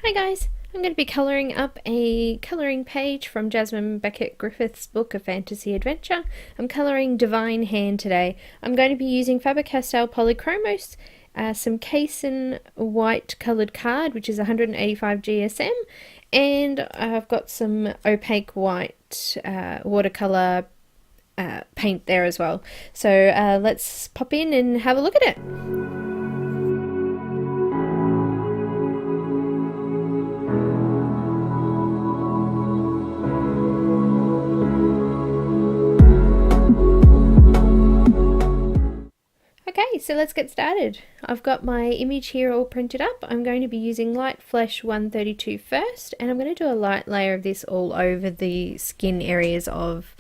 Hi guys, I'm going to be colouring up a colouring page from Jasmine Becket-Griffith's book A Fantasy Adventure. I'm colouring Divine Hand today. I'm going to be using Faber-Castell Polychromos, some canson white coloured card which is 185 GSM, and I've got some opaque white watercolor paint there as well. So let's pop in and have a look at it. Okay, so let's get started. I've got my image here all printed up. I'm going to be using Light Flesh 132 first, and I'm going to do a light layer of this all over the skin areas of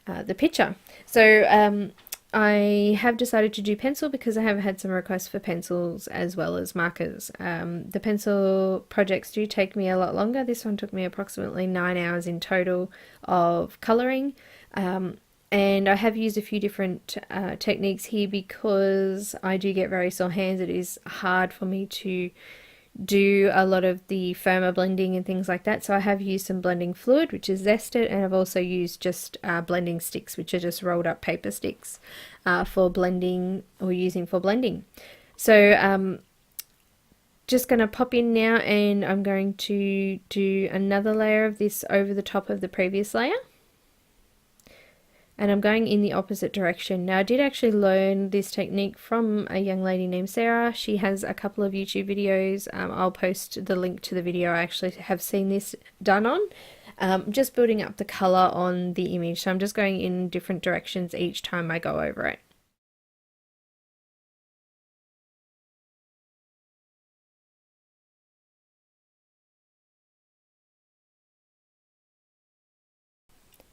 the picture. So I have decided to do pencil because I have had some requests for pencils as well as markers. The pencil projects do take me a lot longer. This one took me approximately 9 hours in total of colouring. And I have used a few different techniques here because I do get very sore hands. It is hard for me to do a lot of the firmer blending and things like that. So I have used some blending fluid, which is zested, and I've also used just blending sticks, which are just rolled up paper sticks for blending or using for blending. So just going to pop in now, and I'm going to do another layer of this over the top of the previous layer. And I'm going in the opposite direction. Now I did actually learn this technique from a young lady named Sarah. She has a couple of YouTube videos. I'll post the link to the video I actually have seen this done on. Just building up the colour on the image. So I'm just going in different directions each time I go over it.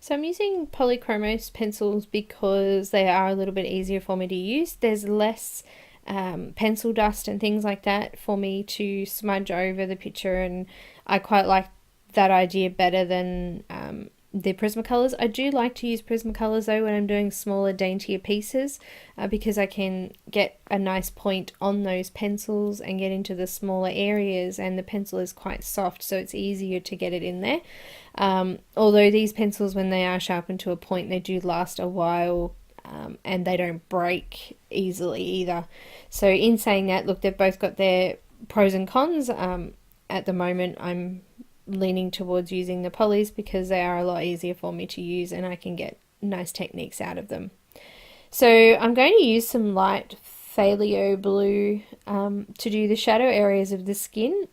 So I'm using Polychromos pencils because they are a little bit easier for me to use. There's less pencil dust and things like that for me to smudge over the picture, and I quite like that idea better than the Prismacolors. I do like to use Prismacolors though when I'm doing smaller, daintier pieces because I can get a nice point on those pencils and get into the smaller areas, and the pencil is quite soft, so it's easier to get it in there. Although these pencils, when they are sharpened to a point, they do last a while and they don't break easily either. So in saying that, look, they've both got their pros and cons. At the moment I'm leaning towards using the polys because they are a lot easier for me to use and I can get nice techniques out of them. So I'm going to use some light phthalo blue to do the shadow areas of the skin.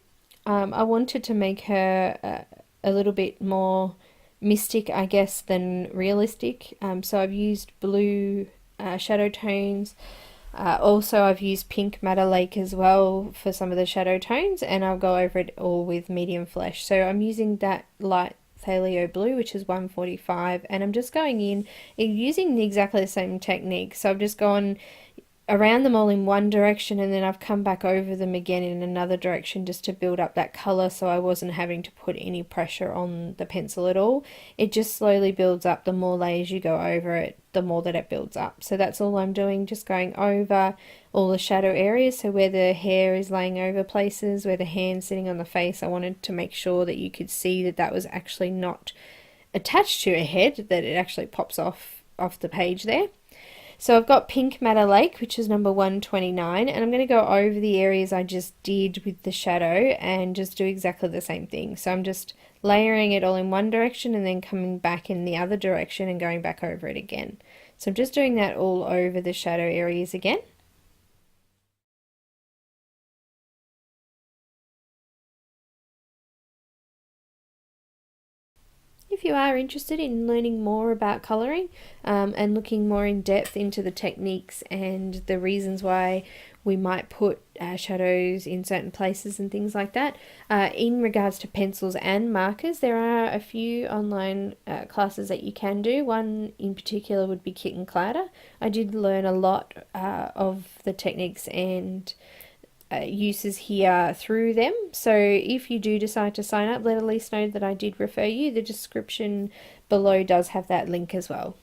I wanted to make her a little bit more mystic, I guess, than realistic. So I've used blue shadow tones. Also, I've used pink madder lake as well for some of the shadow tones, and I'll go over it all with medium flesh. So I'm using that light phthalo blue, which is 145, and I'm just going in using exactly the same technique. So I've just gone around them all in one direction, and then I've come back over them again in another direction just to build up that colour, so I wasn't having to put any pressure on the pencil at all. It just slowly builds up. The more layers you go over it, the more that it builds up. So that's all I'm doing, just going over all the shadow areas. So where the hair is laying over places, where the hand's sitting on the face, I wanted to make sure that you could see that that was actually not attached to a head, that it actually pops off the page there. So I've got Pink Madder Lake, which is number 129, and I'm going to go over the areas I just did with the shadow and just do exactly the same thing. So I'm just layering it all in one direction and then coming back in the other direction and going back over it again. So I'm just doing that all over the shadow areas again. If you are interested in learning more about colouring and looking more in depth into the techniques and the reasons why we might put shadows in certain places and things like that, in regards to pencils and markers, there are a few online classes that you can do. One in particular would be Kit and Cladder. I did learn a lot of the techniques and uses here through them. So if you do decide to sign up, let Elise know that I did refer you. The description below does have that link as well.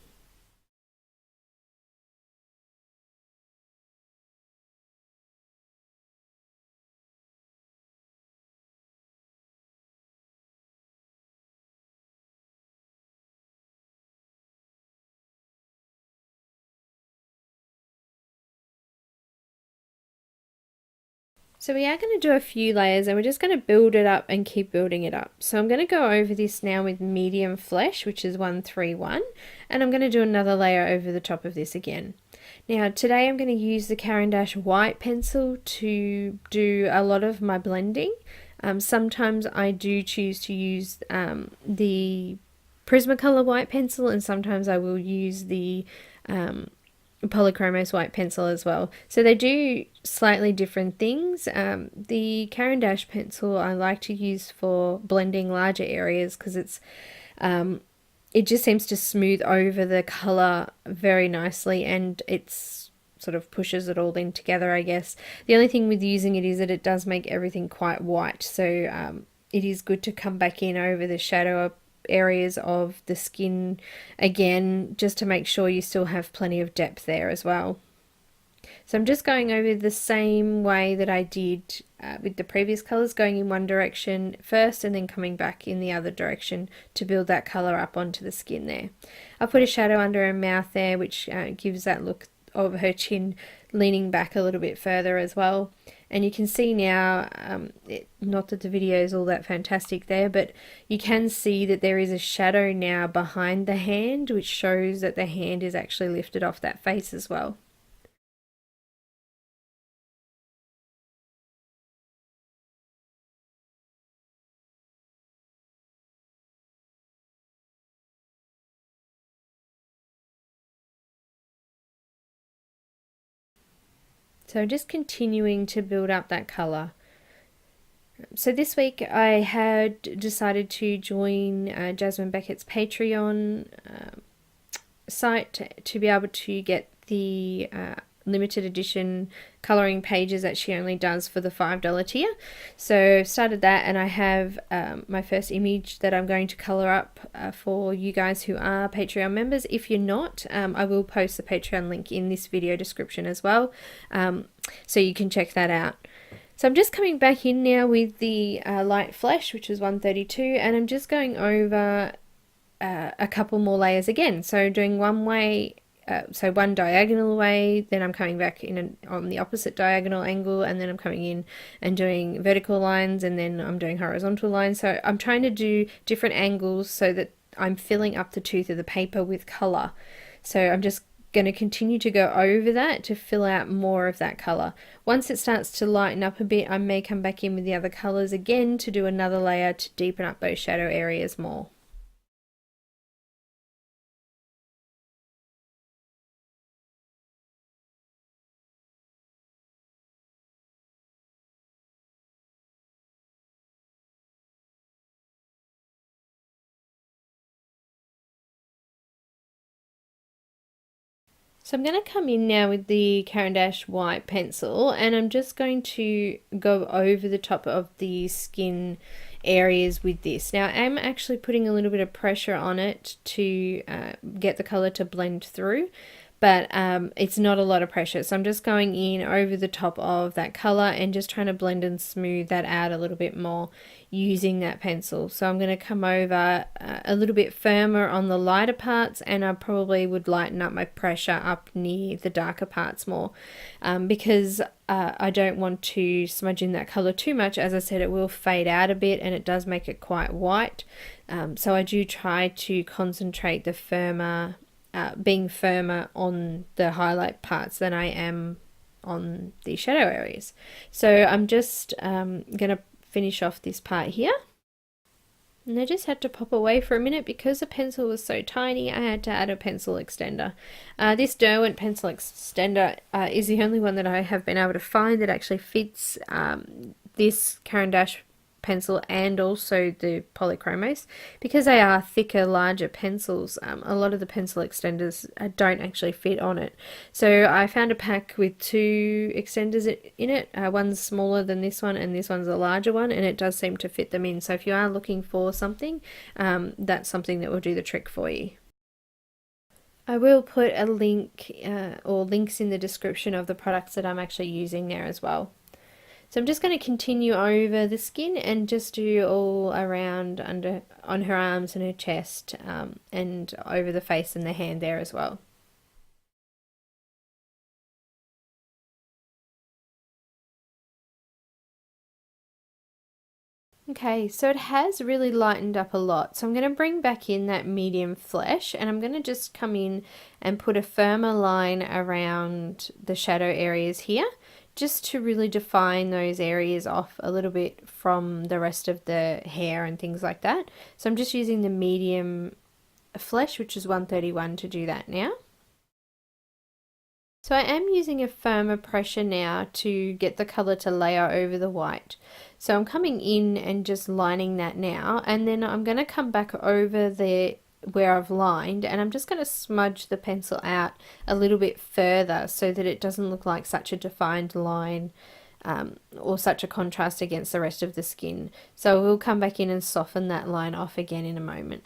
So we are going to do a few layers and we're just going to build it up and keep building it up. So I'm going to go over this now with medium flesh, which is 131, and I'm going to do another layer over the top of this again. Now today I'm going to use the Caran d'Ache white pencil to do a lot of my blending. Sometimes I do choose to use the Prismacolor white pencil, and sometimes I will use the Polychromos white pencil as well. So they do slightly different things. The Caran d'Ache pencil I like to use for blending larger areas because it just seems to smooth over the color very nicely, and it's sort of pushes it all in together, I guess. The only thing with using it is that it does make everything quite white, so it is good to come back in over the shadow areas of the skin again, just to make sure you still have plenty of depth there as well. So I'm just going over the same way that I did with the previous colors, going in one direction first and then coming back in the other direction to build that color up onto the skin there. I put a shadow under her mouth there, which gives that look of her chin leaning back a little bit further as well. And you can see now, not that the video is all that fantastic there, but you can see that there is a shadow now behind the hand, which shows that the hand is actually lifted off that face as well. So just continuing to build up that color. So this week I had decided to join Jasmine Beckett's Patreon site to be able to get the limited edition colouring pages that she only does for the $5 tier. So started that, and I have my first image that I'm going to colour up for you guys who are Patreon members. If you're not, I will post the Patreon link in this video description as well, so you can check that out. So I'm just coming back in now with the light flesh, which is 132, and I'm just going over a couple more layers again. So doing one way, so one diagonal way, then I'm coming back in on the opposite diagonal angle, and then I'm coming in and doing vertical lines, and then I'm doing horizontal lines. So I'm trying to do different angles so that I'm filling up the tooth of the paper with color. So I'm just going to continue to go over that to fill out more of that color. Once it starts to lighten up a bit, I may come back in with the other colors again to do another layer to deepen up those shadow areas more. So I'm going to come in now with the Caran d'Ache white pencil, and I'm just going to go over the top of the skin areas with this. Now I'm actually putting a little bit of pressure on it to get the color to blend through, but it's not a lot of pressure. So I'm just going in over the top of that color and just trying to blend and smooth that out a little bit more using that pencil. So I'm going to come over a little bit firmer on the lighter parts, and I probably would lighten up my pressure up near the darker parts more, because I don't want to smudge in that color too much. As I said, it will fade out a bit and it does make it quite white. So I do try to concentrate the firmer, being firmer on the highlight parts than I am on the shadow areas. So I'm just going to finish off this part here. And I just had to pop away for a minute because the pencil was so tiny. I had to add a pencil extender. This Derwent pencil extender is the only one that I have been able to find that actually fits this Caran d'Ache pencil and also the Polychromos. Because they are thicker, larger pencils, a lot of the pencil extenders don't actually fit on it. So I found a pack with two extenders in it. One's smaller than this one and this one's a larger one, and it does seem to fit them in. So if you are looking for something, that's something that will do the trick for you. I will put a link or links in the description of the products that I'm actually using there as well. So I'm just going to continue over the skin and just do all around on her arms and her chest, and over the face and the hand there as well. Okay, so it has really lightened up a lot. So I'm going to bring back in that medium flesh, and I'm going to just come in and put a firmer line around the shadow areas here, just to really define those areas off a little bit from the rest of the hair and things like that. So I'm just using the medium flesh, which is 131, to do that now. So I am using a firmer pressure now to get the colour to layer over the white. So I'm coming in and just lining that now, and then I'm going to come back over there where I've lined, and I'm just going to smudge the pencil out a little bit further so that it doesn't look like such a defined line or such a contrast against the rest of the skin. So we'll come back in and soften that line off again in a moment.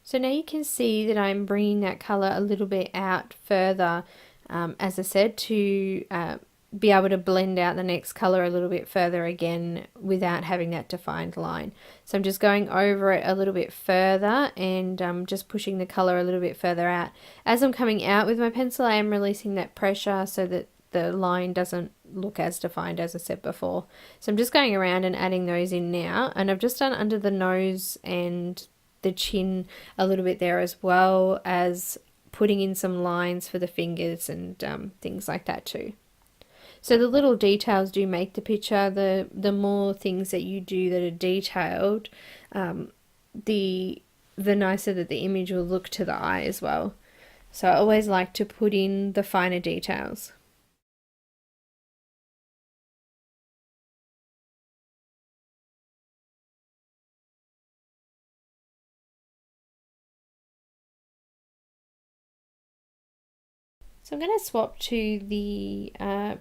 So now you can see that I'm bringing that colour a little bit out further, as I said, to be able to blend out the next colour a little bit further again without having that defined line. So I'm just going over it a little bit further and just pushing the colour a little bit further out. As I'm coming out with my pencil, I am releasing that pressure so that the line doesn't look as defined as I said before. So I'm just going around and adding those in now, and I've just done under the nose and the chin a little bit there, as well as putting in some lines for the fingers and things like that too. So the little details do make the picture. The more things that you do that are detailed, the nicer that the image will look to the eye as well. So I always like to put in the finer details. So I'm going to swap to the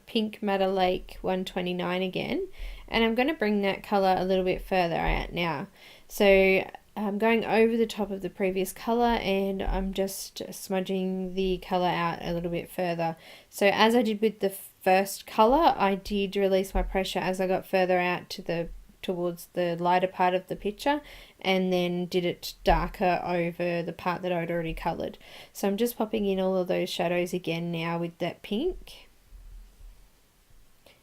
Pink Madder Lake 129 again, and I'm going to bring that colour a little bit further out now. So I'm going over the top of the previous colour, and I'm just smudging the colour out a little bit further. So as I did with the first colour, I did release my pressure as I got further out to towards the lighter part of the picture, and then did it darker over the part that I'd already coloured. So I'm just popping in all of those shadows again now with that pink.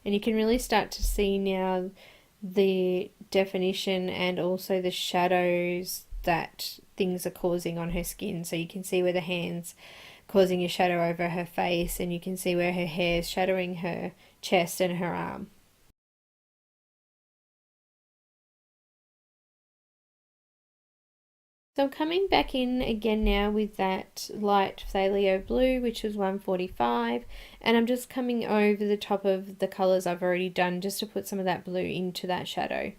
And you can really start to see now the definition and also the shadows that things are causing on her skin. So you can see where the hand's causing a shadow over her face, and you can see where her hair is shadowing her chest and her arm. So I'm coming back in again now with that light Thalio blue, which was 145, and I'm just coming over the top of the colours I've already done just to put some of that blue into that shadow.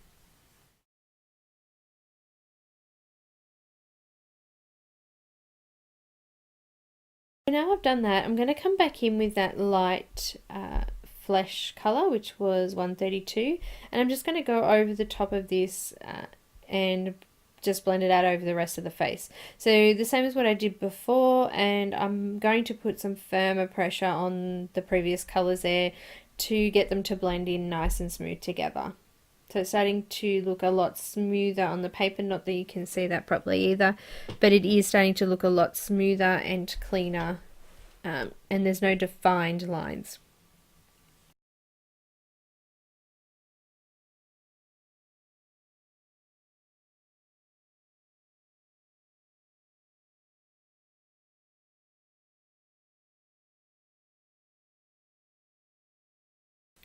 So now I've done that, I'm going to come back in with that light flesh colour, which was 132, and I'm just going to go over the top of this and just blend it out over the rest of the face. So the same as what I did before, and I'm going to put some firmer pressure on the previous colours there to get them to blend in nice and smooth together. So it's starting to look a lot smoother on the paper, not that you can see that properly either, but it is starting to look a lot smoother and cleaner, and there's no defined lines.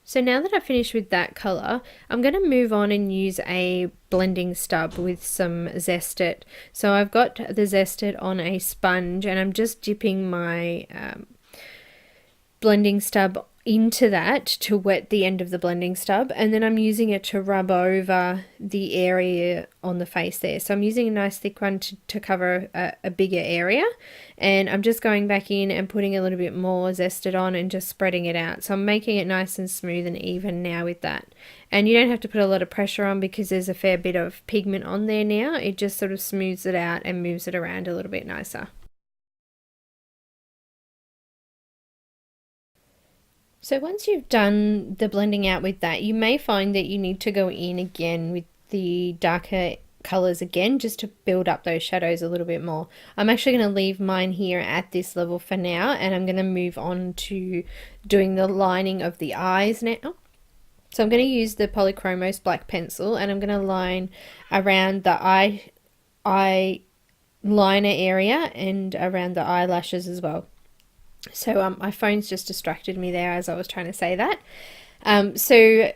So now that I've finished with that colour, I'm going to move on and use a blending stub with some Zest It. So I've got the Zest It on a sponge, and I'm just dipping my blending stub into that to wet the end of the blending stub, and then I'm using it to rub over the area on the face there. So I'm using a nice thick one to cover a bigger area, and I'm just going back in and putting a little bit more Zest It on and just spreading it out. So I'm making it nice and smooth and even now with that. And you don't have to put a lot of pressure on because there's a fair bit of pigment on there now. It just sort of smooths it out and moves it around a little bit nicer. So once you've done the blending out with that, you may find that you need to go in again with the darker colors again, just to build up those shadows a little bit more. I'm actually going to leave mine here at this level for now, and I'm going to move on to doing the lining of the eyes now. So I'm going to use the Polychromos black pencil, and I'm going to line around the eye liner area and around the eyelashes as well. So my phone's just distracted me there as I was trying to say that. So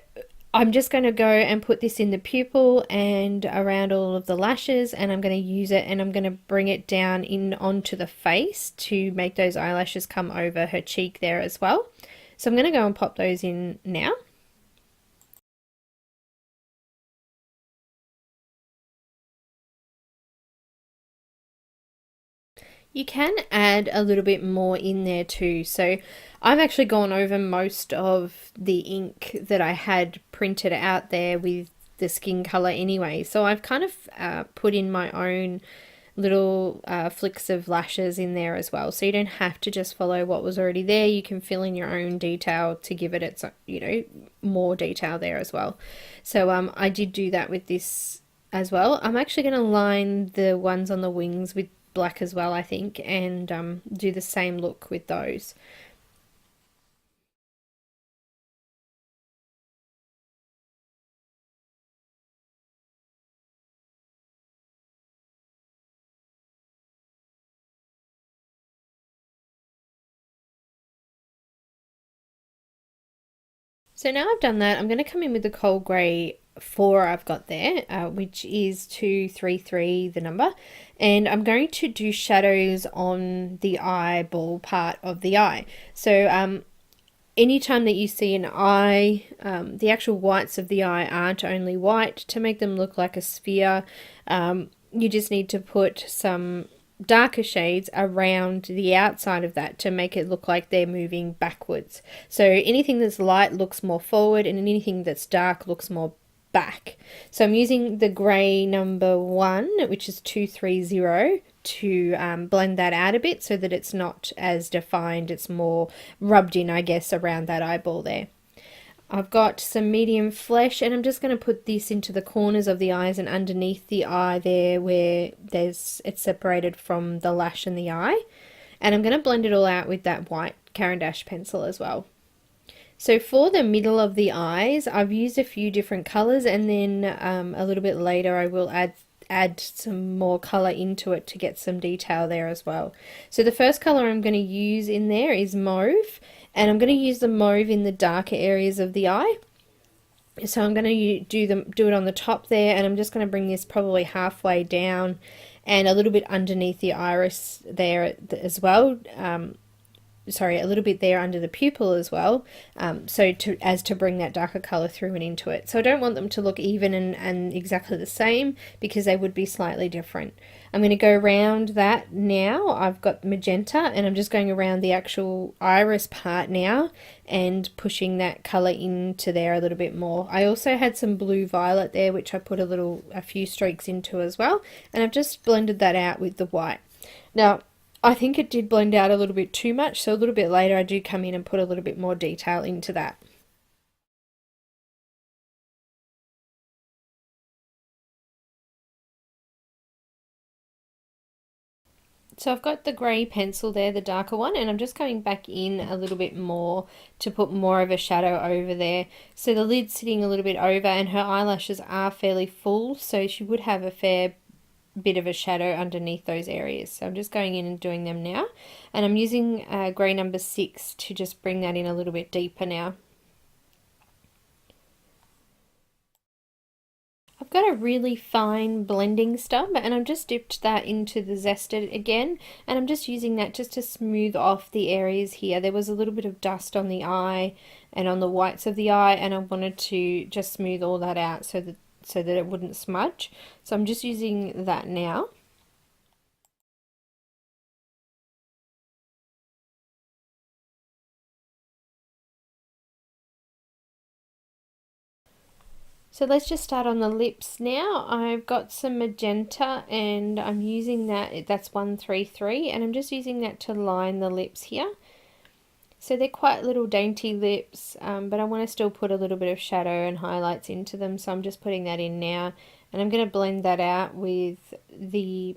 I'm just going to go and put this in the pupil and around all of the lashes, and I'm going to use it and I'm going to bring it down in onto the face to make those eyelashes come over her cheek there as well. So I'm going to go and pop those in now. You can add a little bit more in there too. So I've actually gone over most of the ink that I had printed out there with the skin color anyway. So I've kind of put in my own little flicks of lashes in there as well. So you don't have to just follow what was already there. You can fill in your own detail to give it its, more detail there as well. So I did do that with this as well. I'm actually going to line the ones on the wings with black as well, I think, and do the same look with those. So now I've done that, I'm going to come in with the cold grey 4 I've got there, which is 233 the number, and I'm going to do shadows on the eyeball part of the eye. So anytime that you see an eye, the actual whites of the eye aren't only white. To make them look like a sphere, you just need to put some darker shades around the outside of that to make it look like they're moving backwards. So anything that's light looks more forward, and anything that's dark looks more back. So I'm using the grey number 1, which is 230, to blend that out a bit so that it's not as defined. It's more rubbed in, I guess, around that eyeball there. I've got some medium flesh, and I'm just going to put this into the corners of the eyes and underneath the eye there where it's separated from the lash and the eye. And I'm going to blend it all out with that white Caran d'Ache pencil as well. So for the middle of the eyes, I've used a few different colours, and then a little bit later I will add some more colour into it to get some detail there as well. So the first colour I'm going to use in there is mauve, and I'm going to use the mauve in the darker areas of the eye. So I'm going to do it on the top there, and I'm just going to bring this probably halfway down and a little bit underneath the iris there as well. A little bit there under the pupil as well, so to bring that darker color through and into it. So I don't want them to look even and exactly the same, because they would be slightly different. I'm going to go around that now. I've got magenta, and I'm just going around the actual iris part now and pushing that color into there a little bit more. I also had some blue violet there, which I put a few streaks into as well, and I've just blended that out with the white. Now I think it did blend out a little bit too much, so a little bit later I do come in and put a little bit more detail into that. So I've got the grey pencil there, the darker one, and I'm just going back in a little bit more to put more of a shadow over there. So the lid's sitting a little bit over, and her eyelashes are fairly full, so she would have a fair bit of a shadow underneath those areas. So I'm just going in and doing them now, and I'm using grey number 6 to just bring that in a little bit deeper now. I've got a really fine blending stub, and I've just dipped that into the zested again, and I'm just using that just to smooth off the areas here. There was a little bit of dust on the eye and on the whites of the eye, and I wanted to just smooth all that out so that it wouldn't smudge. So I'm just using that now. So let's just start on the lips now. I've got some magenta, and I'm using that's 133, and I'm just using that to line the lips here. So they're quite little dainty lips, but I want to still put a little bit of shadow and highlights into them, so I'm just putting that in now. And I'm going to blend that out with the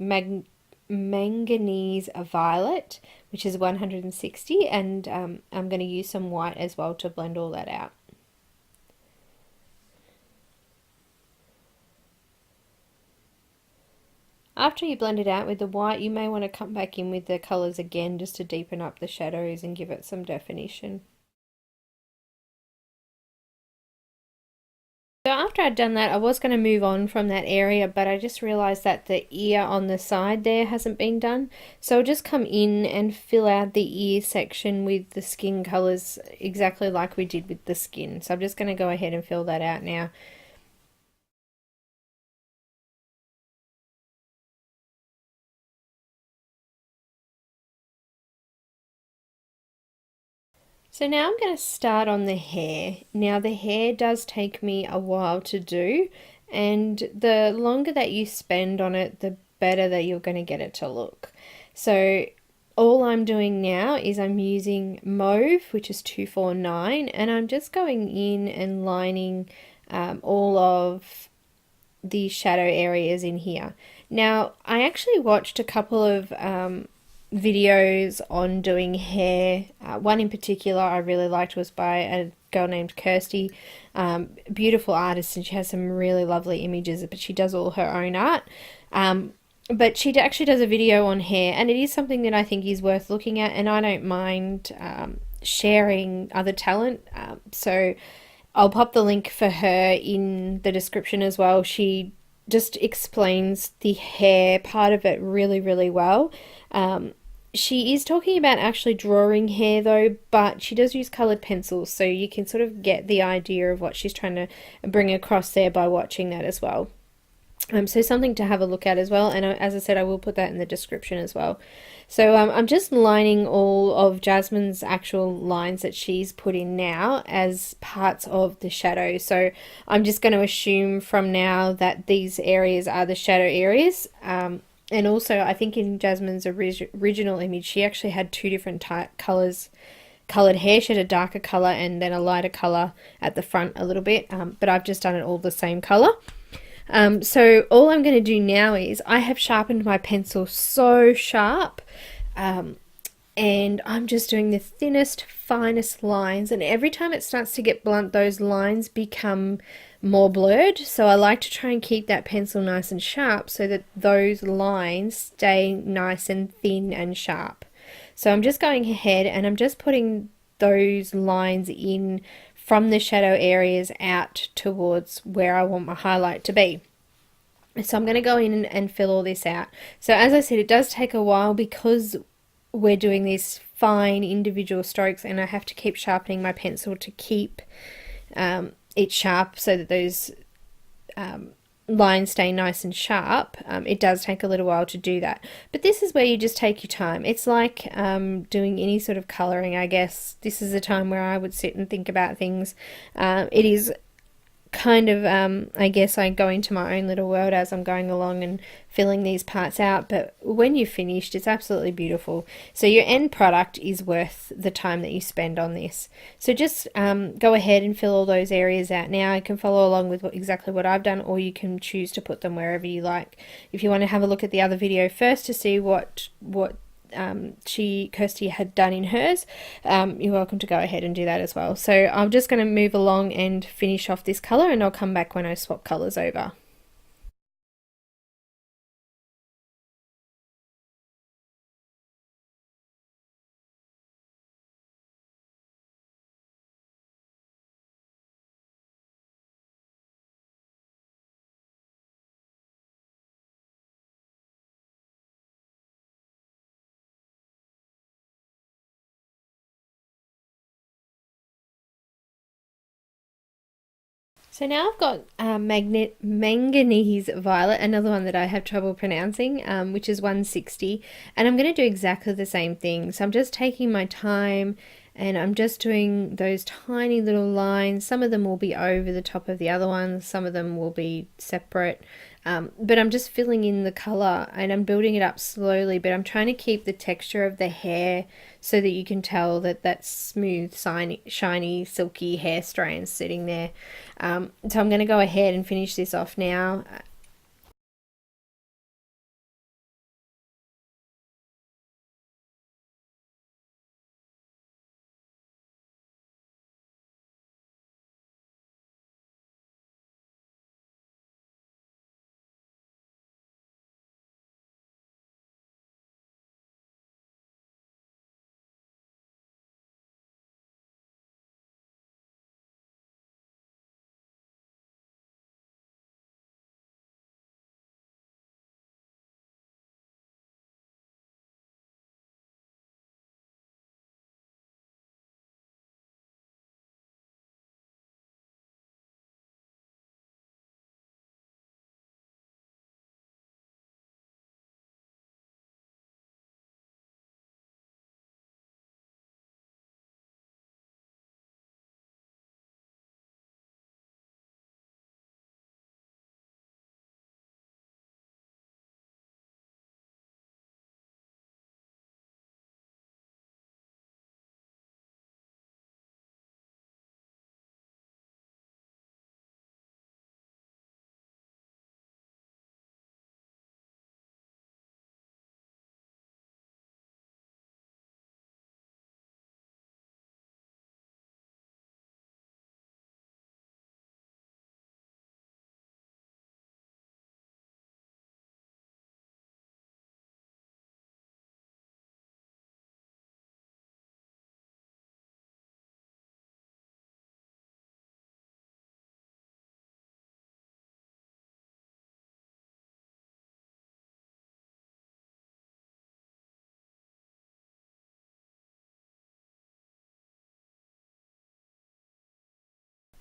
manganese violet, which is 160, and I'm going to use some white as well to blend all that out. After you blend it out with the white, you may want to come back in with the colours again just to deepen up the shadows and give it some definition. So after I'd done that, I was going to move on from that area, but I just realised that the ear on the side there hasn't been done. So I'll just come in and fill out the ear section with the skin colours exactly like we did with the skin. So I'm just going to go ahead and fill that out now. So now I'm going to start on the hair. Now the hair does take me a while to do, and the longer that you spend on it, the better that you're going to get it to look. So all I'm doing now is I'm using mauve, which is 249, and I'm just going in and lining all of the shadow areas in here. Now I actually watched a couple of videos on doing hair. One in particular I really liked was by a girl named Kirsty, beautiful artist, and she has some really lovely images, but she does all her own art. But she actually does a video on hair, and it is something that I think is worth looking at, and I don't mind sharing other talent. So I'll pop the link for her in the description as well. She just explains the hair part of it really, really well. She is talking about actually drawing hair though, but she does use coloured pencils, so you can sort of get the idea of what she's trying to bring across there by watching that as well. So something to have a look at as well, and as I said, I will put that in the description as well. So I'm just lining all of Jasmine's actual lines that she's put in now as parts of the shadow. So I'm just going to assume from now that these areas are the shadow areas. And also, I think in Jasmine's original image, she actually had two different coloured hair. She had a darker colour and then a lighter colour at the front a little bit, but I've just done it all the same colour. So all I'm going to do now is I have sharpened my pencil so sharp, and I'm just doing the thinnest, finest lines, and every time it starts to get blunt, those lines become more blurred. So I like to try and keep that pencil nice and sharp so that those lines stay nice and thin and sharp. So I'm just going ahead and I'm just putting those lines in from the shadow areas out towards where I want my highlight to be. So I'm going to go in and fill all this out. So as I said, it does take a while because we're doing these fine individual strokes, and I have to keep sharpening my pencil to keep it sharp so that those lines stay nice and sharp. It does take a little while to do that, but this is where you just take your time. It's like doing any sort of colouring, I guess. This is a time where I would sit and think about things. It is kind of, I guess I go into my own little world as I'm going along and filling these parts out, but when you've finished, it's absolutely beautiful. So your end product is worth the time that you spend on this. So just go ahead and fill all those areas out now. You can follow along with exactly what I've done, or you can choose to put them wherever you like. If you want to have a look at the other video first to see what Kirsty had done in hers, you're welcome to go ahead and do that as well. So I'm just going to move along and finish off this colour, and I'll come back when I swap colours over. So now I've got manganese violet, another one that I have trouble pronouncing, which is 160, and I'm going to do exactly the same thing. So I'm just taking my time and I'm just doing those tiny little lines. Some of them will be over the top of the other ones, some of them will be separate, But I'm just filling in the color and I'm building it up slowly, but I'm trying to keep the texture of the hair so that you can tell that that's smooth, shiny, silky hair strands sitting there. So I'm going to go ahead and finish this off now.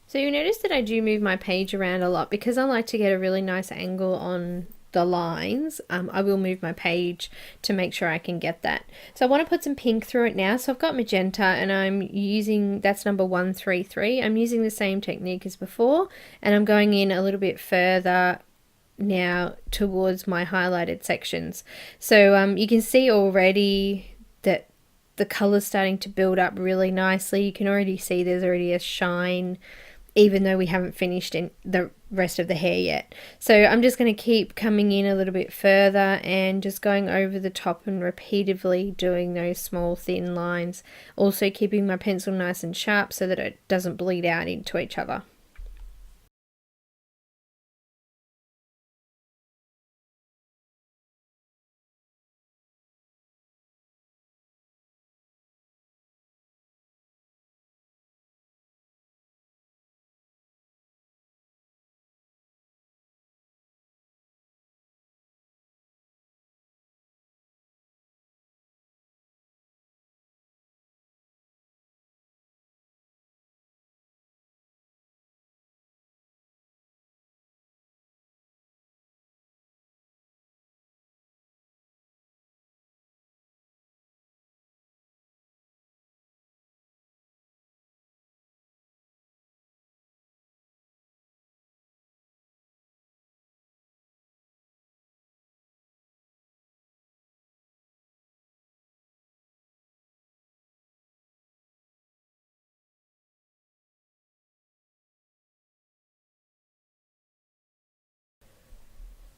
So you notice that I do move my page around a lot because I like to get a really nice angle on the lines. I will move my page to make sure I can get that. So I want to put some pink through it now. So I've got magenta and I'm using, that's number 133. I'm using the same technique as before and I'm going in a little bit further now towards my highlighted sections. So you can see already that the color's starting to build up really nicely. You can already see there's already a shine even though we haven't finished in the rest of the hair yet. So I'm just going to keep coming in a little bit further and just going over the top and repeatedly doing those small thin lines. Also keeping my pencil nice and sharp so that it doesn't bleed out into each other.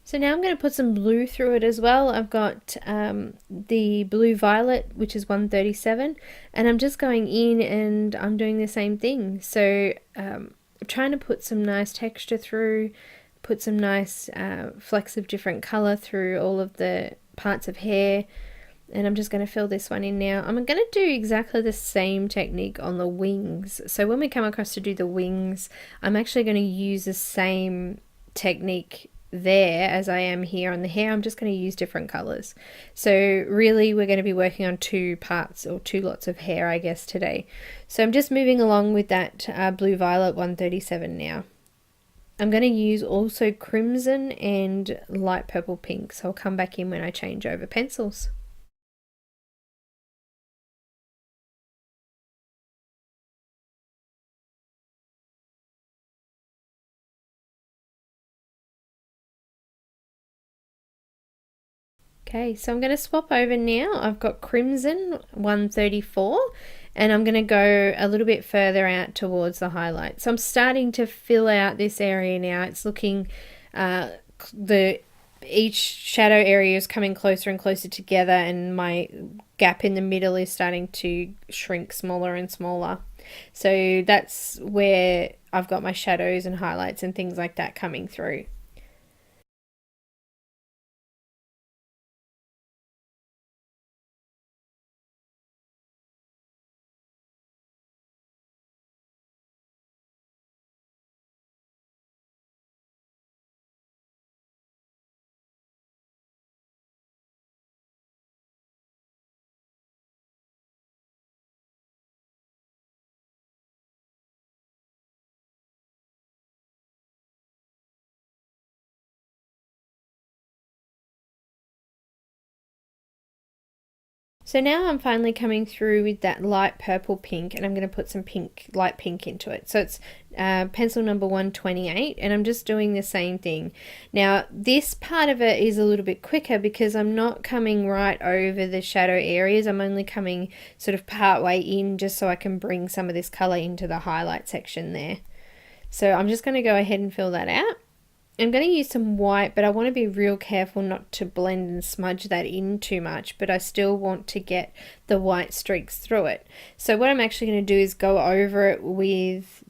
So now I'm going to put some blue through it as well. I've got the blue violet, which is 137, and I'm just going in and I'm doing the same thing. So I'm trying to put some nice texture through, put some nice flecks of different color through all of the parts of hair. And I'm just going to fill this one in now. I'm going to do exactly the same technique on the wings. So when we come across to do the wings, I'm actually going to use the same technique there as I am here on the hair. I'm just going to use different colors. So really we're going to be working on two parts or two lots of hair, I guess, today. So I'm just moving along with that blue violet 137 now. I'm going to use also crimson and light purple pink. So I'll come back in when I change over pencils. Okay, so I'm going to swap over now. I've got Crimson 134 and I'm going to go a little bit further out towards the highlight. So I'm starting to fill out this area now. It's looking, each shadow area is coming closer and closer together, and my gap in the middle is starting to shrink smaller and smaller. So that's where I've got my shadows and highlights and things like that coming through. So now I'm finally coming through with that light purple pink, and I'm going to put some pink, light pink into it. So it's pencil number 128, and I'm just doing the same thing. Now this part of it is a little bit quicker because I'm not coming right over the shadow areas. I'm only coming sort of part way in, just so I can bring some of this color into the highlight section there. So I'm just going to go ahead and fill that out. I'm going to use some white, but I want to be real careful not to blend and smudge that in too much, but I still want to get the white streaks through it. So what I'm actually going to do is go over it with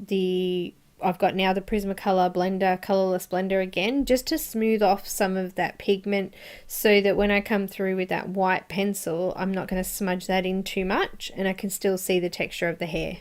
I've got now the Prismacolor blender, colorless blender again, just to smooth off some of that pigment, so that when I come through with that white pencil, I'm not going to smudge that in too much, and I can still see the texture of the hair.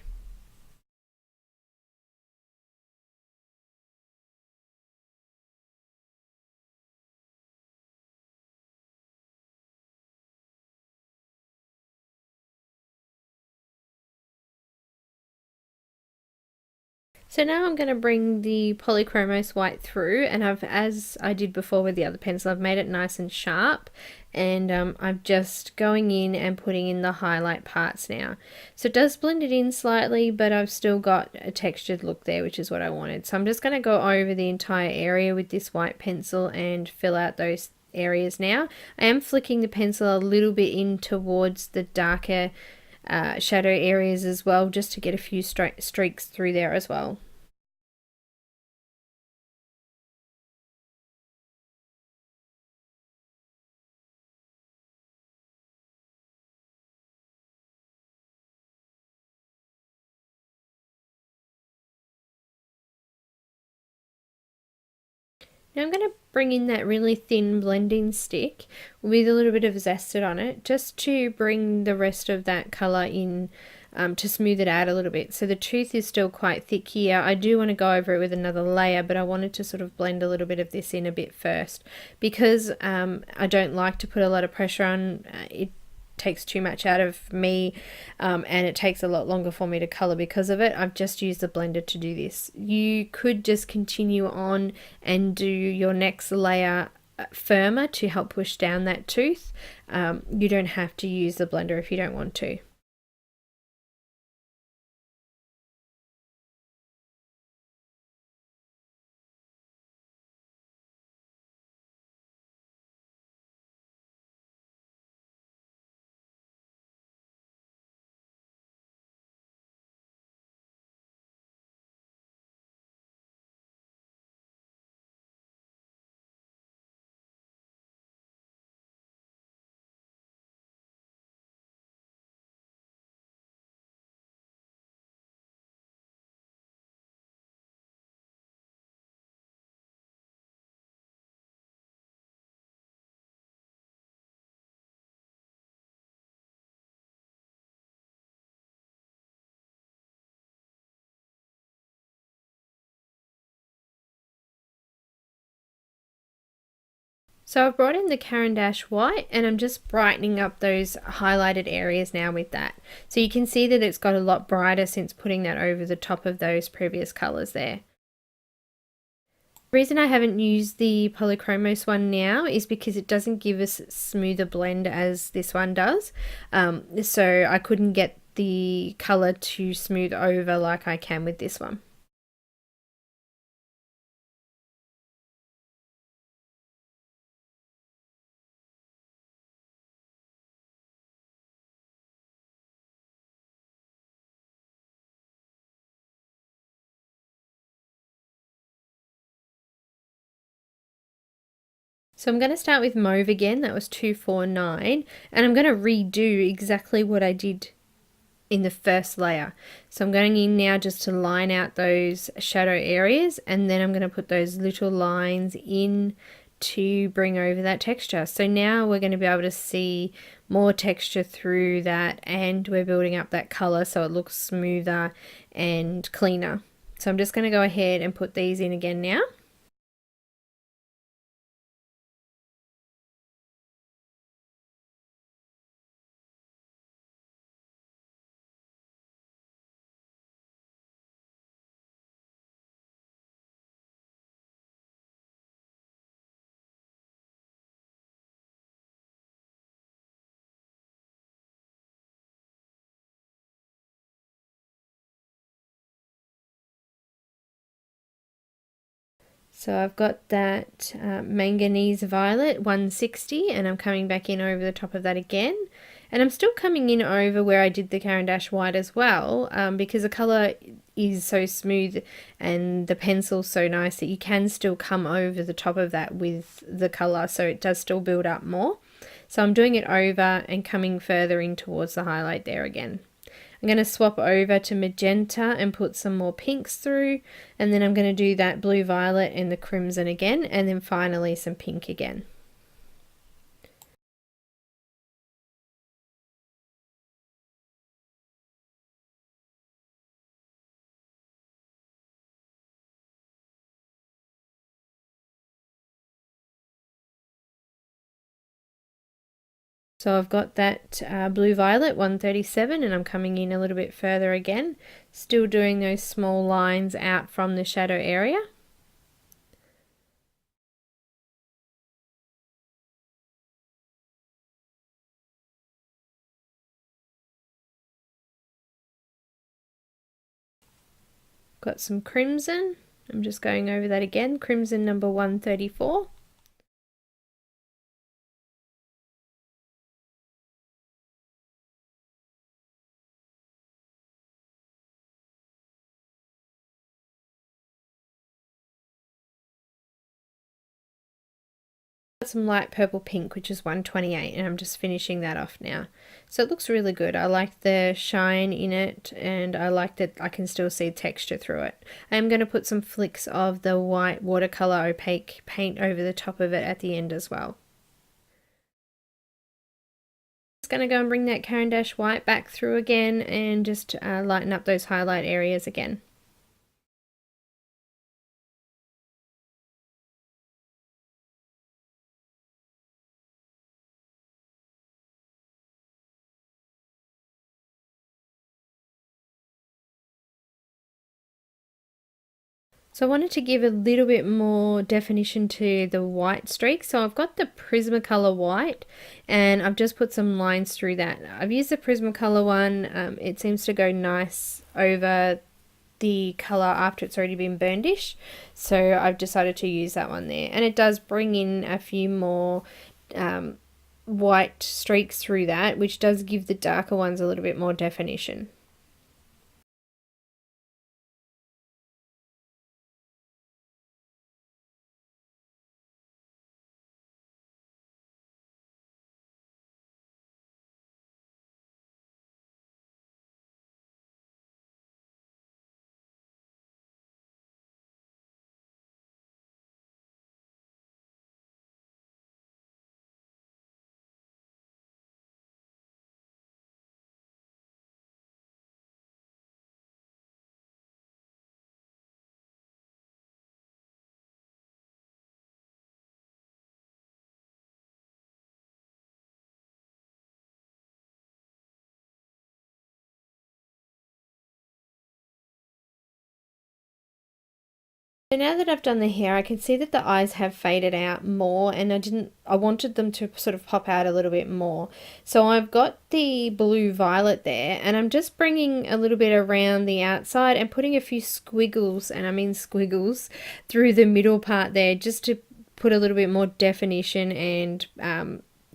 So now I'm going to bring the Polychromos white through, and as I did before with the other pencil, I've made it nice and sharp, and I'm just going in and putting in the highlight parts now. So it does blend it in slightly, but I've still got a textured look there, which is what I wanted. So I'm just going to go over the entire area with this white pencil and fill out those areas now. I am flicking the pencil a little bit in towards the darker shadow areas as well, just to get a few streaks through there as well. Now I'm going to bring in that really thin blending stick with a little bit of zested on it, just to bring the rest of that colour in, to smooth it out a little bit. So the tooth is still quite thick here. I do want to go over it with another layer, but I wanted to sort of blend a little bit of this in a bit first, because I don't like to put a lot of pressure on. It takes too much out of me, and it takes a lot longer for me to color because of it. I've just used the blender to do this. You could just continue on and do your next layer firmer to help push down that tooth. You don't have to use the blender if you don't want to. So I've brought in the Caran d'Ache white, and I'm just brightening up those highlighted areas now with that. So you can see that it's got a lot brighter since putting that over the top of those previous colours there. The reason I haven't used the Polychromos one now is because it doesn't give us smoother blend as this one does. So I couldn't get the colour to smooth over like I can with this one. So I'm going to start with mauve again, that was 249, and I'm going to redo exactly what I did in the first layer. So I'm going in now just to line out those shadow areas, and then I'm going to put those little lines in to bring over that texture. So now we're going to be able to see more texture through that, and we're building up that color so it looks smoother and cleaner. So I'm just going to go ahead and put these in again now. So I've got that manganese violet 160, and I'm coming back in over the top of that again. And I'm still coming in over where I did the Caran d'Ache white as well, because the colour is so smooth and the pencil's so nice that you can still come over the top of that with the colour, so it does still build up more. So I'm doing it over and coming further in towards the highlight there again. I'm going to swap over to magenta and put some more pinks through, and then I'm going to do that blue violet and the crimson again, and then finally some pink again. So I've got that blue violet 137, and I'm coming in a little bit further again, still doing those small lines out from the shadow area. Got some crimson, I'm just going over that again, crimson number 134. Some light purple pink, which is 128, and I'm just finishing that off now. So it looks really good. I like the shine in it, and I like that I can still see texture through it. I am going to put some flicks of the white watercolor opaque paint over the top of it at the end as well. Just going to go and bring that Caran d'Ache white back through again and just lighten up those highlight areas again. So I wanted to give a little bit more definition to the white streak. So I've got the Prismacolor white, and I've just put some lines through that. I've used the Prismacolor one. It seems to go nice over the color after it's already been burnished. So I've decided to use that one there. And it does bring in a few more white streaks through that, which does give the darker ones a little bit more definition. So now that I've done the hair, I can see that the eyes have faded out more, and I wanted them to sort of pop out a little bit more. So I've got the blue violet there, and I'm just bringing a little bit around the outside and putting a few squiggles, and I mean squiggles, through the middle part there, just to put a little bit more definition and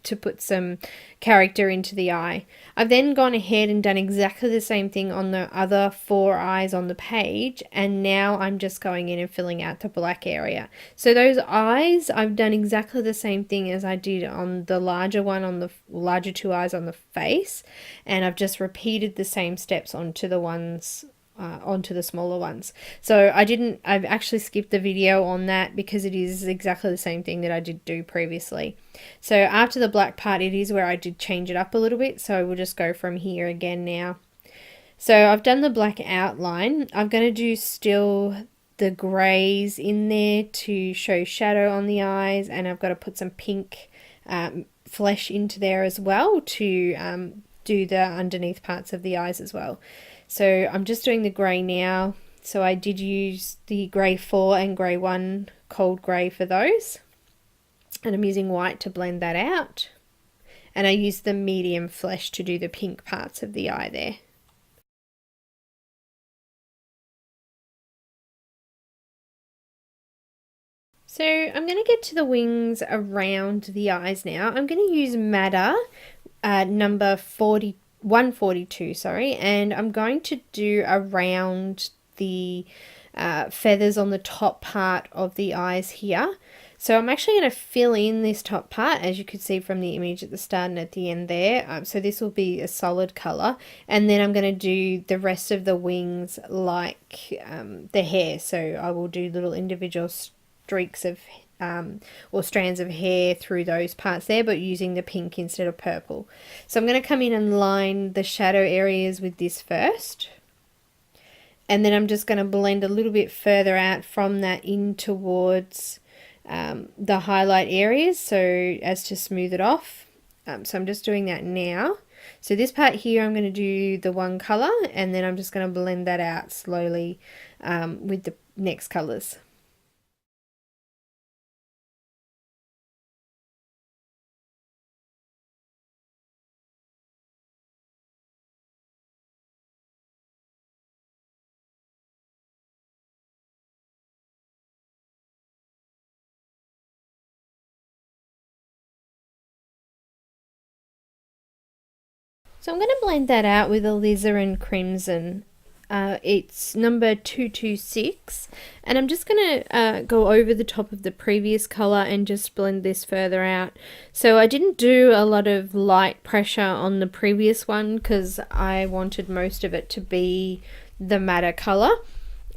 to put some character into the eye. I've then gone ahead and done exactly the same thing on the other 4 eyes on the page, and now I'm just going in and filling out the black area. So those eyes, I've done exactly the same thing as I did on the larger one, on the larger 2 eyes on the face, and I've just repeated the same steps onto the ones onto the smaller ones. So I've actually skipped the video on that because it is exactly the same thing that I did do previously. So after the black part, it is where I did change it up a little bit, so we'll just go from here again now. So I've done the black outline. I'm going to do still the greys in there to show shadow on the eyes, and I've got to put some pink flesh into there as well to do the underneath parts of the eyes as well. So I'm just doing the grey now. So I did use the grey 4 and grey 1 cold grey for those. And I'm using white to blend that out. And I used the medium flesh to do the pink parts of the eye there. So I'm going to get to the wings around the eyes now. I'm going to use Madder number 142, sorry, and I'm going to do around the feathers on the top part of the eyes here. So I'm actually going to fill in this top part, as you could see from the image at the start and at the end there. So this will be a solid colour, and then I'm going to do the rest of the wings like the hair. So I will do little individual streaks of or strands of hair through those parts there, but using the pink instead of purple. So I'm going to come in and line the shadow areas with this first, and then I'm just going to blend a little bit further out from that in towards the highlight areas, so as to smooth it off. So I'm just doing that now. So this part here, I'm going to do the one color, and then I'm just going to blend that out slowly with the next colors. So I'm going to blend that out with alizarin crimson. It's number 226, and I'm just going to go over the top of the previous color and just blend this further out. So I didn't do a lot of light pressure on the previous one because I wanted most of it to be the matte color.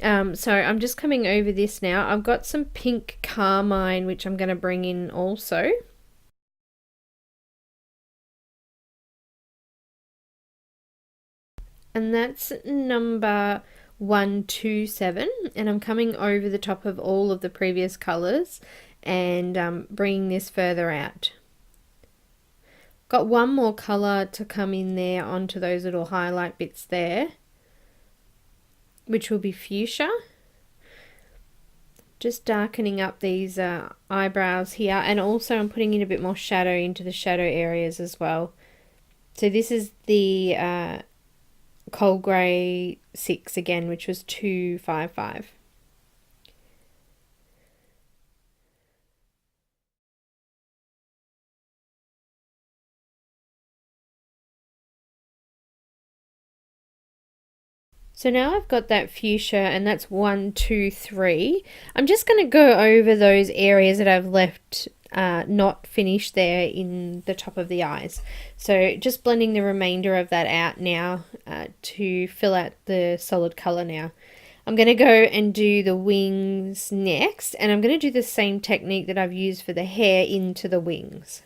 So I'm just coming over this now. I've got some pink carmine which I'm going to bring in also. And that's number 127, and I'm coming over the top of all of the previous colors and bringing this further out. Got one more color to come in there onto those little highlight bits there, which will be fuchsia. Just darkening up these eyebrows here, and also I'm putting in a bit more shadow into the shadow areas as well. So this is the cold grey 6 again, which was 255. So now I've got that fuchsia, and that's 1, 2, 3. I'm just going to go over those areas that I've left not finished there in the top of the eyes. So just blending the remainder of that out now to fill out the solid color now. I'm going to go and do the wings next, and I'm going to do the same technique that I've used for the hair into the wings.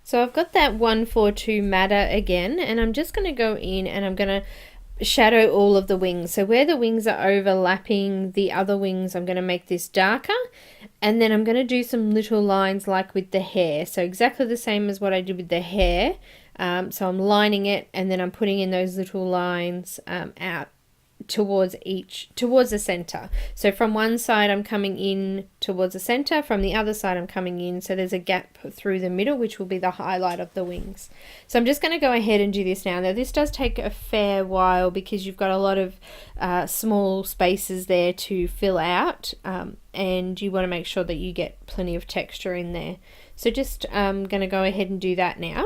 So I've got that 142 Madder again, and I'm just going to go in and I'm going to shadow all of the wings. So where the wings are overlapping the other wings, I'm going to make this darker, and then I'm going to do some little lines like with the hair. So exactly the same as what I did with the hair. So I'm lining it, and then I'm putting in those little lines out towards the center. So from one side I'm coming in towards the center, from the other side I'm coming in, so there's a gap through the middle, which will be the highlight of the wings. So I'm just going to go ahead and do this now. Now this does take a fair while because you've got a lot of small spaces there to fill out, and you want to make sure that you get plenty of texture in there. So just going to go ahead and do that now.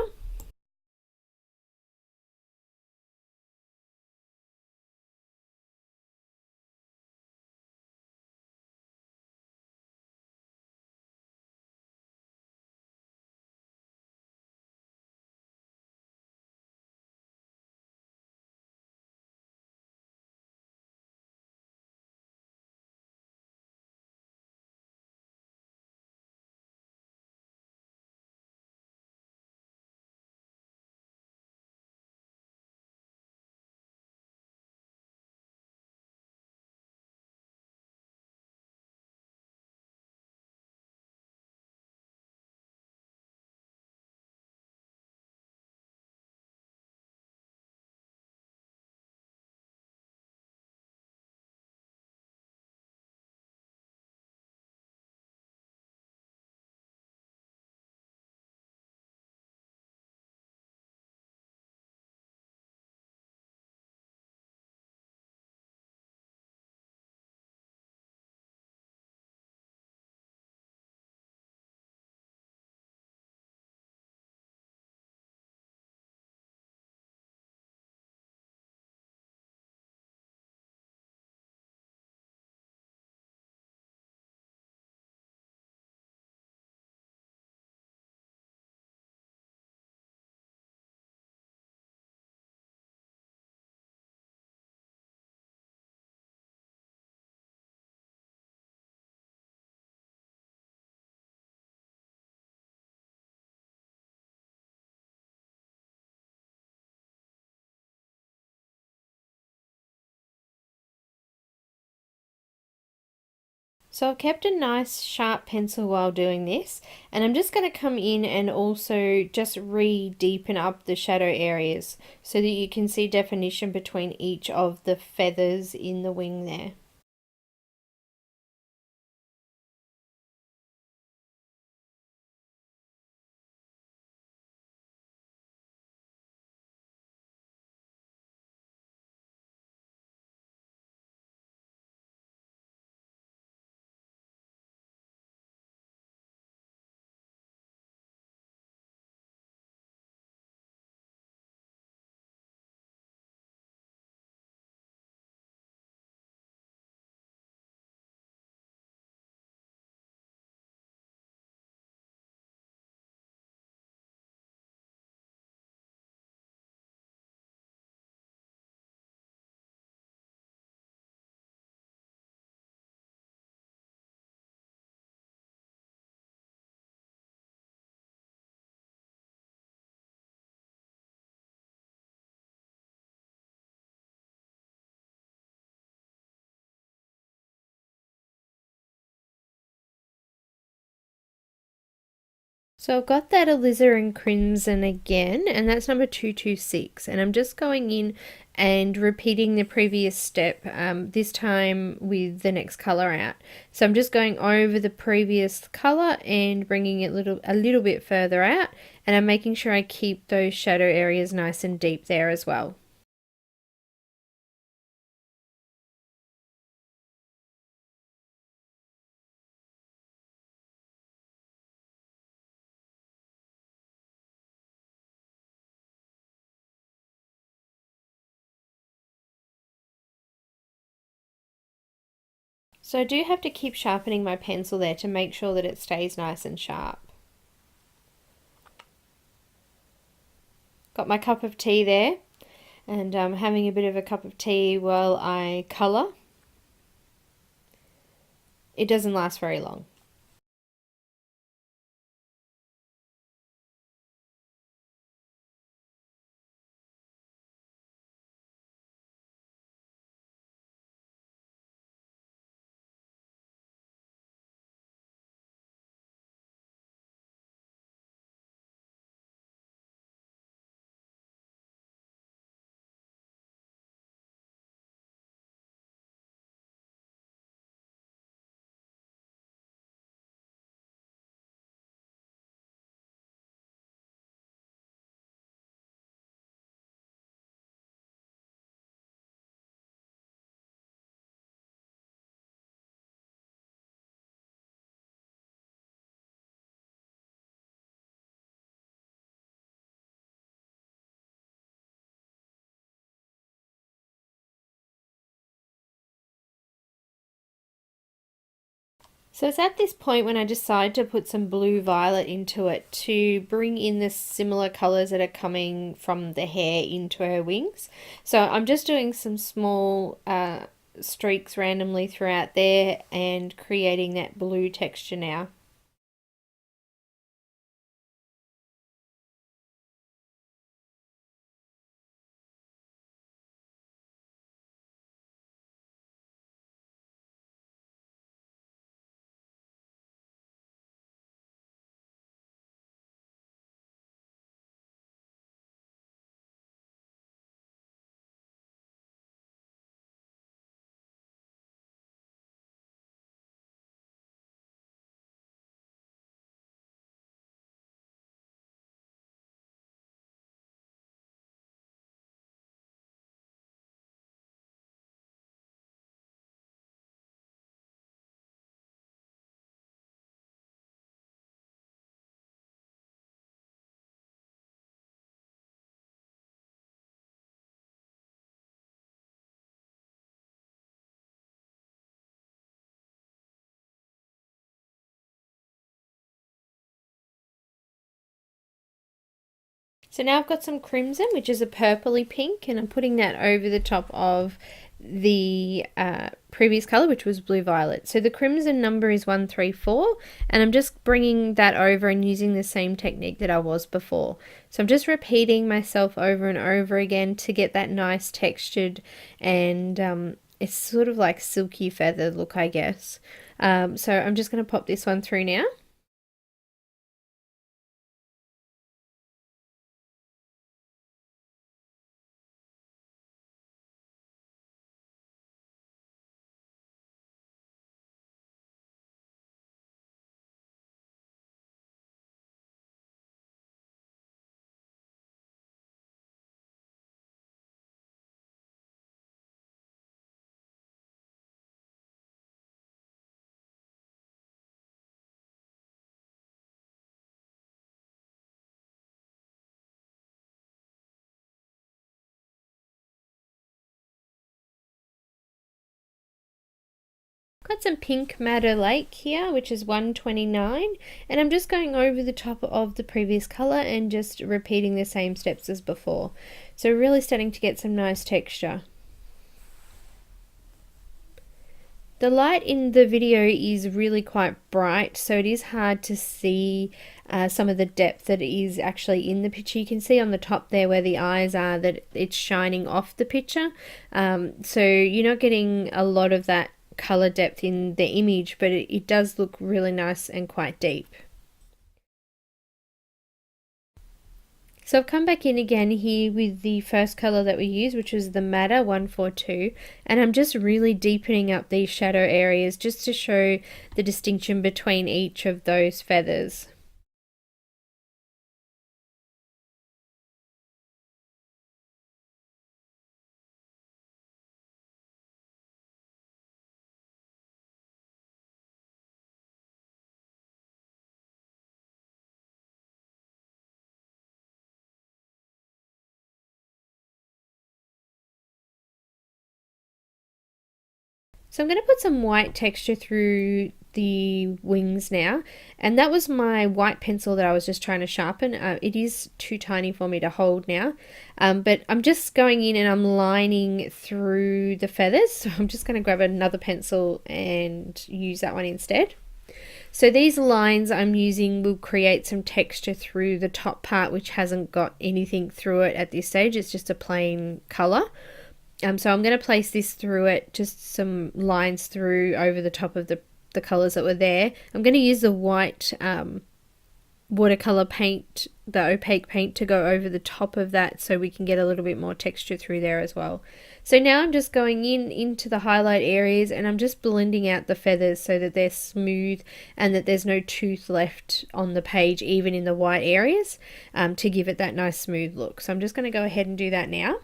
So I've kept a nice sharp pencil while doing this, and I'm just going to come in and also just re-deepen up the shadow areas so that you can see definition between each of the feathers in the wing there. So I've got that alizarin crimson again, and that's number 226, and I'm just going in and repeating the previous step, this time with the next color out. So I'm just going over the previous color and bringing it a little bit further out, and I'm making sure I keep those shadow areas nice and deep there as well. So I do have to keep sharpening my pencil there to make sure that it stays nice and sharp. Got my cup of tea there, and I'm having a bit of a cup of tea while I colour. It doesn't last very long. So it's at this point when I decide to put some blue violet into it to bring in the similar colors that are coming from the hair into her wings. So I'm just doing some small streaks randomly throughout there and creating that blue texture now. So now I've got some crimson, which is a purpley pink, and I'm putting that over the top of the previous color, which was blue violet. So the crimson number is 134, and I'm just bringing that over and using the same technique that I was before. So I'm just repeating myself over and over again to get that nice textured and it's sort of like silky feather look, I guess. So I'm just going to pop this one through now. Got some pink Madder Lake here, which is 129, and I'm just going over the top of the previous color and just repeating the same steps as before. So really starting to get some nice texture. The light in the video is really quite bright, so it is hard to see some of the depth that is actually in the picture. You can see on the top there where the eyes are that it's shining off the picture. So you're not getting a lot of that color depth in the image, but it does look really nice and quite deep. So I've come back in again here with the first color that we used, which was the Madder 142, and I'm just really deepening up these shadow areas just to show the distinction between each of those feathers. So I'm going to put some white texture through the wings now, and that was my white pencil that I was just trying to sharpen. It is too tiny for me to hold now, but I'm just going in and I'm lining through the feathers, so I'm just going to grab another pencil and use that one instead. So these lines I'm using will create some texture through the top part, which hasn't got anything through it at this stage. It's just a plain color. So I'm going to place this through it, just some lines through over the top of the colors that were there. I'm going to use the white watercolor paint, the opaque paint, to go over the top of that so we can get a little bit more texture through there as well. So now I'm just going into the highlight areas and I'm just blending out the feathers so that they're smooth and that there's no tooth left on the page, even in the white areas, to give it that nice smooth look. So I'm just going to go ahead and do that now.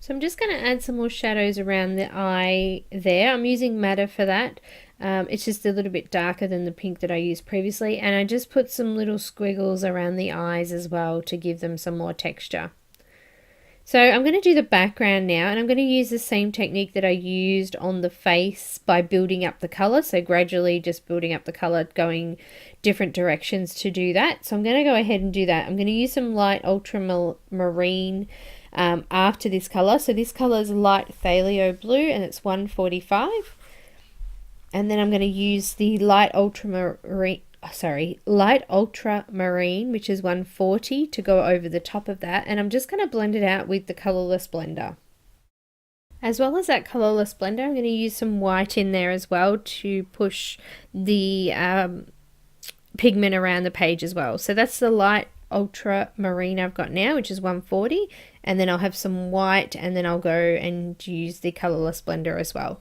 So I'm just going to add some more shadows around the eye there. I'm using madder for that. It's just a little bit darker than the pink that I used previously, and I just put some little squiggles around the eyes as well to give them some more texture. So I'm going to do the background now, and I'm going to use the same technique that I used on the face by building up the color. So gradually just building up the color, going different directions to do that. So I'm going to go ahead and do that. I'm going to use some light ultramarine after this color. So this color is light phthalo blue, and it's 145. And then I'm going to use the light ultramarine, which is 140, to go over the top of that, and I'm just going to blend it out with the colorless blender. As well as that colorless blender, I'm going to use some white in there as well to push the pigment around the page as well. So that's the light ultramarine I've got now, which is 140, and then I'll have some white, and then I'll go and use the colorless blender as well.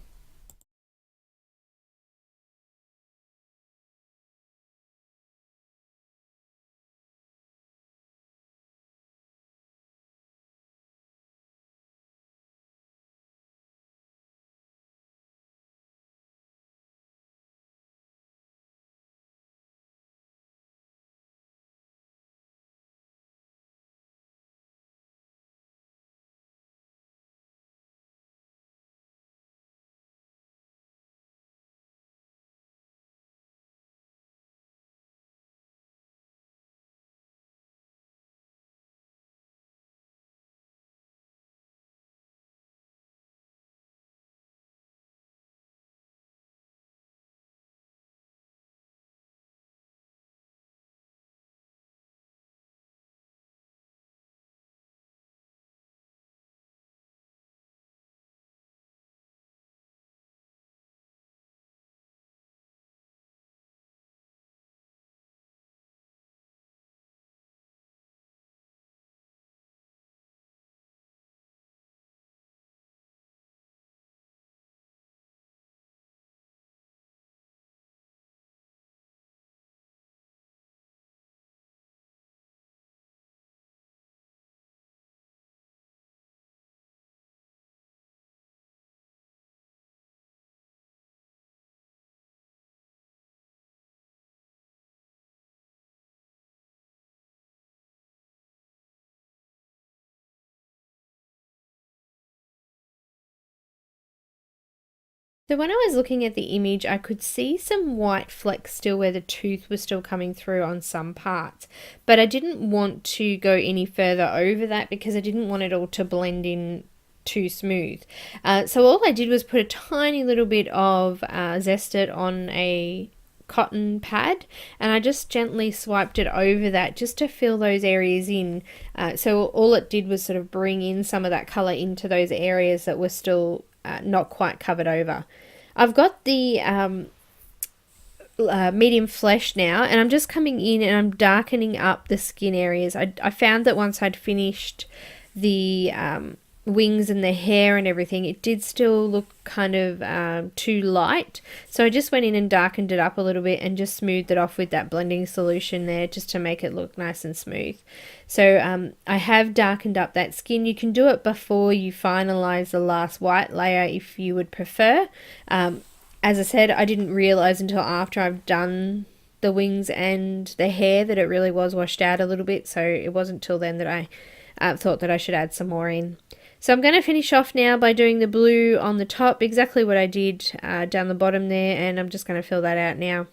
So when I was looking at the image, I could see some white flecks still where the tooth was still coming through on some parts, but I didn't want to go any further over that because I didn't want it all to blend in too smooth. So all I did was put a tiny little bit of Zest-It on a cotton pad, and I just gently swiped it over that just to fill those areas in. So all it did was sort of bring in some of that color into those areas that were still not quite covered over. I've got the medium flesh now, and I'm just coming in and I'm darkening up the skin areas. I found that once I'd finished the wings and the hair and everything, it did still look kind of too light, so I just went in and darkened it up a little bit and just smoothed it off with that blending solution there just to make it look nice and smooth. So I have darkened up that skin. You can do it before you finalize the last white layer if you would prefer. As I said, I didn't realize until after I've done the wings and the hair that it really was washed out a little bit, so it wasn't till then that I thought that I should add some more in. So I'm going to finish off now by doing the blue on the top, exactly what I did down the bottom there, and I'm just going to fill that out now.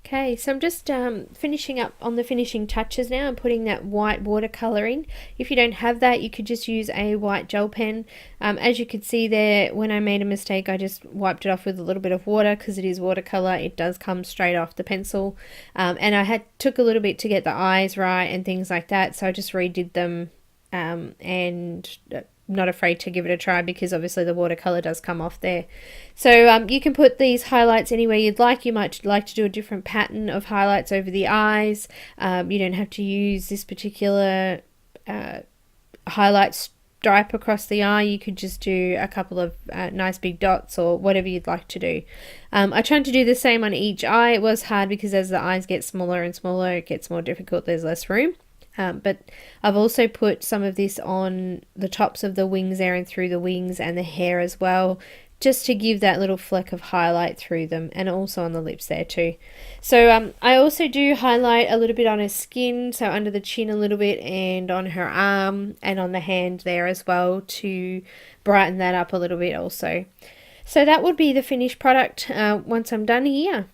Okay, so I'm just finishing up on the finishing touches now. I'm putting that white watercolor in. If you don't have that, you could just use a white gel pen. As you could see there, when I made a mistake, I just wiped it off with a little bit of water because it is watercolor. It does come straight off the pencil. And I took a little bit to get the eyes right and things like that, so I just redid them and not afraid to give it a try because obviously the watercolor does come off there. So you can put these highlights anywhere you'd like. You might like to do a different pattern of highlights over the eyes. You don't have to use this particular highlight stripe across the eye. You could just do a couple of nice big dots or whatever you'd like to do. I tried to do the same on each eye. It was hard because as the eyes get smaller and smaller, it gets more difficult. There's less room. But I've also put some of this on the tops of the wings there and through the wings and the hair as well, just to give that little fleck of highlight through them, and also on the lips there too. So I also do highlight a little bit on her skin, so under the chin a little bit, and on her arm and on the hand there as well, to brighten that up a little bit also. So that would be the finished product once I'm done here.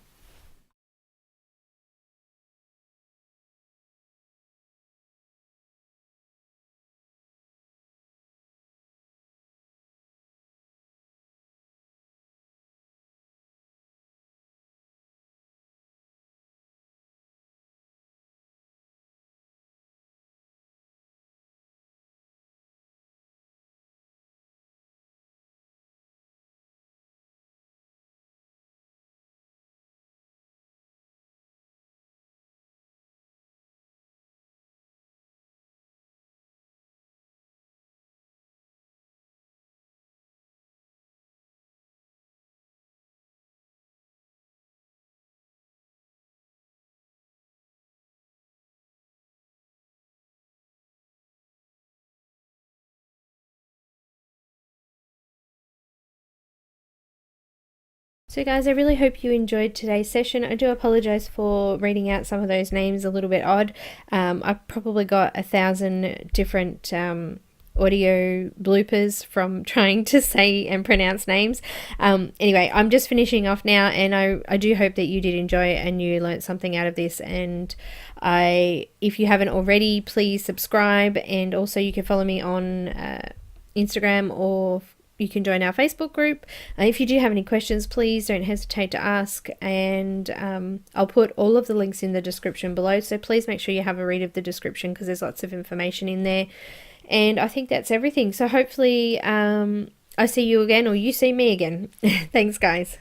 So guys, I really hope you enjoyed today's session. I do apologize for reading out some of those names a little bit odd. I've probably got 1,000 different audio bloopers from trying to say and pronounce names. Anyway, I'm just finishing off now, and I do hope that you did enjoy it and you learned something out of this. And if you haven't already, please subscribe, and also you can follow me on Instagram, or you can join our Facebook group. If you do have any questions, please don't hesitate to ask, and I'll put all of the links in the description below, so please make sure you have a read of the description because there's lots of information in there. And I think that's everything, so hopefully I see you again, or you see me again. Thanks guys.